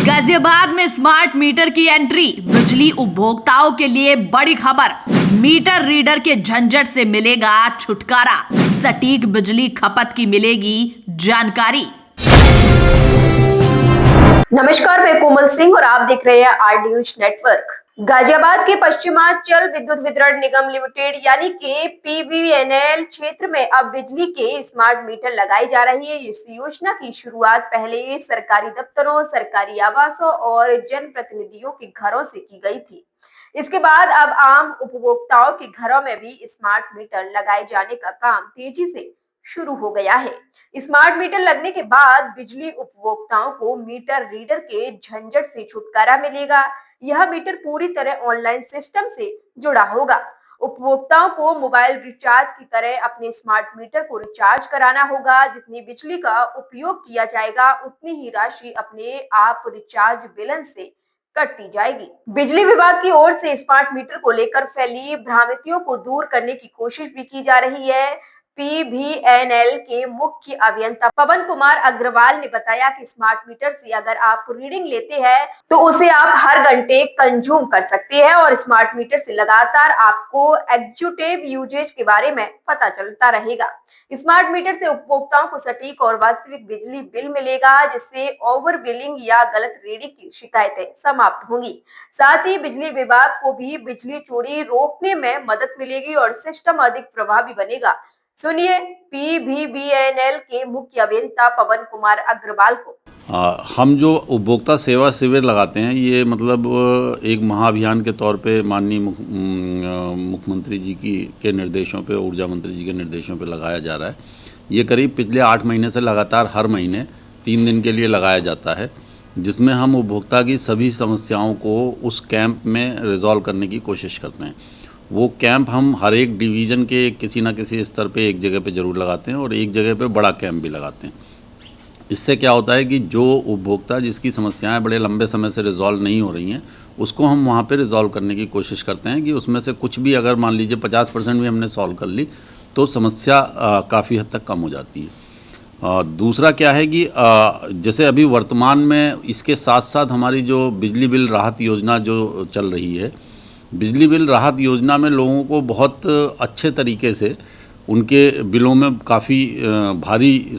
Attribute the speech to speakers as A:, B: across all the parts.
A: गाजियाबाद में smart meter की entry, बिजली उपभोक्ताओं के लिए बड़ी खबर। मीटर रीडर के झंझट से मिलेगा छुटकारा, सटीक बिजली खपत की मिलेगी जानकारी।
B: नमस्कार, मैं कोमल सिंह और आप देख रहे हैं आर न्यूज नेटवर्क। गाजियाबाद के पश्चिमांचल विद्युत वितरण निगम लिमिटेड यानी कि पीवीएनएल क्षेत्र में अब बिजली के स्मार्ट मीटर लगाई जा रही है। इस योजना की शुरुआत पहले सरकारी दफ्तरों, सरकारी आवासों और जनप्रतिनिधियों के घरों से की गई थी। इसके बाद अब आम उपभोक्ताओं के घरों में भी स्मार्ट मीटर लगाए जाने का काम तेजी से शुरू हो गया है। स्मार्ट मीटर लगने के बाद बिजली उपभोक्ताओं को मीटर रीडर के झंझट से छुटकारा मिलेगा। यह मीटर पूरी तरह ऑनलाइन सिस्टम से जुड़ा होगा। उपभोक्ताओं को मोबाइल रिचार्ज की तरह अपने स्मार्ट मीटर को रिचार्ज कराना होगा। जितनी बिजली का उपयोग किया जाएगा, उतनी ही राशि अपने आप रिचार्ज बिलन से कटती जाएगी। बिजली विभाग की ओर से स्मार्ट मीटर को लेकर फैली भ्रांतियों को दूर करने की कोशिश भी की जा रही है। पीवीएनएल के मुख्य अभियंता पवन कुमार अग्रवाल ने बताया कि स्मार्ट मीटर से अगर आप रीडिंग लेते हैं तो उसे आप हर घंटे कंज्यूम कर सकते हैं और स्मार्ट मीटर से लगातार आपको एग्जीक्यूटिव यूजेज के बारे में पता चलता रहेगा। स्मार्ट मीटर से उपभोक्ताओं को सटीक और वास्तविक बिजली बिल मिलेगा, जिससे ओवर बिलिंग या गलत रीडिंग की शिकायतें समाप्त होंगी। साथ ही बिजली विभाग को भी बिजली चोरी रोकने में मदद मिलेगी और सिस्टम अधिक प्रभावी बनेगा। सुनिए पीवीएनएल के मुख्य अभियंता पवन कुमार अग्रवाल को।
C: हम जो उपभोक्ता सेवा शिविर लगाते हैं, ये मतलब एक महाअभियान के तौर पे माननीय मुख्यमंत्री जी के निर्देशों पे, ऊर्जा मंत्री जी के निर्देशों पे लगाया जा रहा है। ये करीब पिछले 8 महीने से लगातार हर महीने 3 दिन के लिए लगाया जाता है, जिसमें हम उपभोक्ता की सभी समस्याओं को उस कैंप में रिजॉल्व करने की कोशिश करते हैं। वो कैंप हम हर एक डिवीज़न के किसी न किसी स्तर पे एक जगह पे ज़रूर लगाते हैं और एक जगह पे बड़ा कैंप भी लगाते हैं। इससे क्या होता है कि जो उपभोक्ता जिसकी समस्याएं बड़े लंबे समय से रिजॉल्व नहीं हो रही हैं, उसको हम वहाँ पे रिजॉल्व करने की कोशिश करते हैं कि उसमें से कुछ भी, अगर मान लीजिए 50% भी हमने सॉल्व कर ली तो समस्या काफ़ी हद तक कम हो जाती है। दूसरा क्या है कि जैसे अभी वर्तमान में इसके साथ साथ हमारी जो बिजली बिल राहत योजना जो चल रही है, बिजली बिल राहत योजना में लोगों को बहुत अच्छे तरीके से उनके बिलों में काफ़ी भारी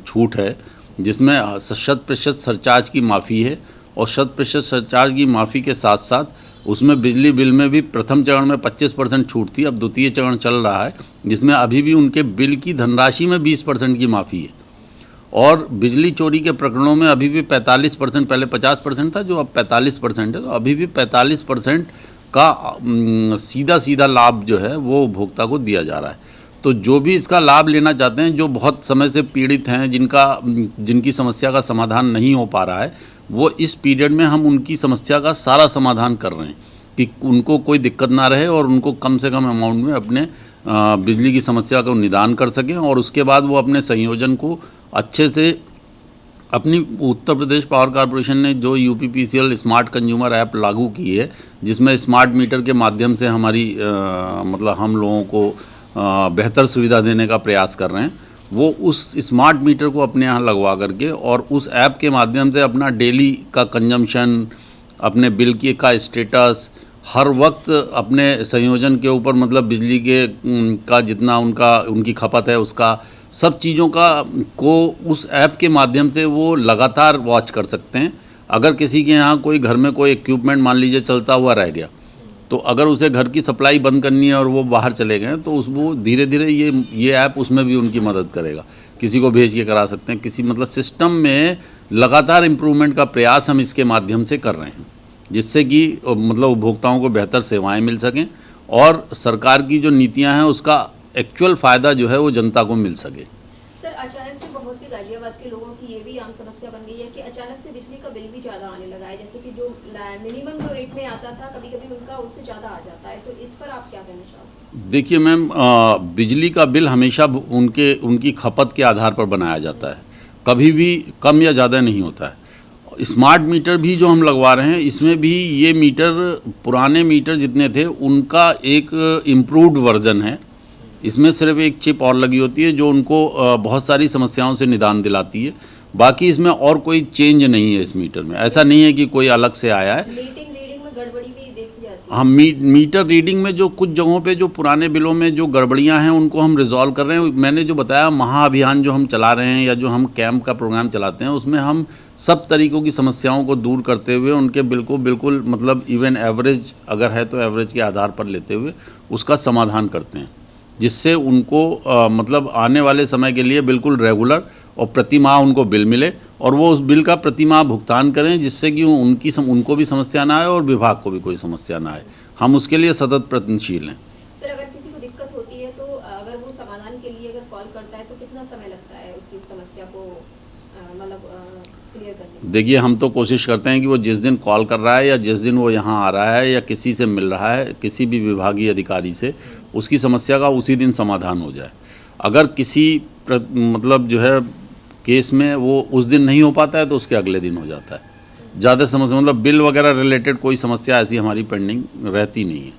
C: छूट है, जिसमें 100% सरचार्ज की माफ़ी है और 100% सरचार्ज की माफ़ी के साथ साथ उसमें बिजली बिल में भी प्रथम चरण में 25% छूट थी, अब द्वितीय चरण चल रहा है जिसमें अभी भी उनके बिल की धनराशि में 20% की माफ़ी है। और बिजली चोरी के प्रकरणों में अभी भी 45%, पहले 50% था जो अब 45% है, तो अभी भी 45% का सीधा लाभ जो है वो उपभोक्ता को दिया जा रहा है। तो जो भी इसका लाभ लेना चाहते हैं, जो बहुत समय से पीड़ित हैं, जिनकी समस्या का समाधान नहीं हो पा रहा है, वो इस पीरियड में हम उनकी समस्या का सारा समाधान कर रहे हैं कि उनको कोई दिक्कत ना रहे और उनको कम से कम अमाउंट में अपने बिजली की समस्या को निदान कर सकें और उसके बाद वो अपने संयोजन को अच्छे से अपनी उत्तर प्रदेश पावर कॉरपोरेशन ने जो यूपीपीसीएल स्मार्ट कंज्यूमर ऐप लागू की है, जिसमें स्मार्ट मीटर के माध्यम से हमारी मतलब हम लोगों को बेहतर सुविधा देने का प्रयास कर रहे हैं, वो उस स्मार्ट मीटर को अपने यहाँ लगवा करके और उस ऐप के माध्यम से अपना डेली का कंजम्पशन, अपने बिल का स्टेटस, हर वक्त अपने संयोजन के ऊपर, मतलब बिजली का जितना उनकी खपत है उसका सब चीज़ों को उस ऐप के माध्यम से वो लगातार वॉच कर सकते हैं। अगर किसी के यहाँ कोई घर में कोई इक्विपमेंट मान लीजिए चलता हुआ रह गया, तो अगर उसे घर की सप्लाई बंद करनी है और वो बाहर चले गए तो वो धीरे धीरे ये ऐप उसमें भी उनकी मदद करेगा। किसी को भेज के करा सकते हैं, किसी मतलब सिस्टम में लगातार इम्प्रूवमेंट का प्रयास हम इसके माध्यम से कर रहे हैं, जिससे कि मतलब उपभोक्ताओं को बेहतर सेवाएँ मिल सकें और सरकार की जो नीतियाँ हैं उसका एक्चुअल फ़ायदा जो है वो जनता को मिल सके।
D: सर, अचानक से बहुत सी गाजियाबाद के लोगों की ये भी आम समस्या बन गई है कि अचानक से बिजली का बिल भी ज़्यादा आने लगा है, जैसे कि जो मिनिमम जो रेट में आता था कभी कभी उनका उससे ज़्यादा आ जाता है, तो इस पर आप क्या कहना चाहोगे?
C: देखिए मैम, बिजली का बिल हमेशा उनकी खपत के आधार पर बनाया जाता है, कभी भी कम या ज़्यादा नहीं होता है। स्मार्ट मीटर भी जो हम लगवा रहे हैं, इसमें भी ये मीटर पुराने मीटर जितने थे उनका एक इम्प्रूव्ड वर्जन है। इसमें सिर्फ एक चिप और लगी होती है जो उनको बहुत सारी समस्याओं से निदान दिलाती है। बाकी इसमें और कोई चेंज नहीं है इस मीटर में, ऐसा नहीं है कि कोई अलग से आया है।
D: मीटिंग रीडिंग में गड़बड़ी भी देखी जाती है।
C: हम मीटर रीडिंग में जो कुछ जगहों पे जो पुराने बिलों में जो गड़बड़ियां हैं उनको हम रिजॉल्व कर रहे हैं। मैंने जो बताया महाअभियान जो हम चला रहे हैं या जो हम कैंप का प्रोग्राम चलाते हैं उसमें हम सब तरीक़ों की समस्याओं को दूर करते हुए उनके बिल्कुल मतलब इवन एवरेज अगर है तो एवरेज के आधार पर लेते हुए उसका समाधान करते हैं, जिससे उनको मतलब आने वाले समय के लिए बिल्कुल रेगुलर और प्रति माह उनको बिल मिले और वो उस बिल का प्रति माह भुगतान करें, जिससे कि उनको भी समस्या ना आए और विभाग को भी कोई समस्या ना आए। हम उसके लिए सतत प्रयत्नशील हैं।
D: सर, अगर किसी को दिक्कत होती है तो अगर वो समाधान के लिए अगर कॉल करता है तो कितना समय लगता है उसकी समस्या को मतलब क्लियर करने में?
C: देखिए, हम तो कोशिश करते हैं कि वो जिस दिन कॉल कर रहा है या जिस दिन वो यहाँ आ रहा है या किसी से मिल रहा है, किसी भी विभागीय अधिकारी से, उसकी समस्या का उसी दिन समाधान हो जाए। अगर किसी मतलब जो है केस में वो उस दिन नहीं हो पाता है तो उसके अगले दिन हो जाता है। ज़्यादा समस्या मतलब बिल वगैरह रिलेटेड कोई समस्या ऐसी हमारी पेंडिंग रहती नहीं है।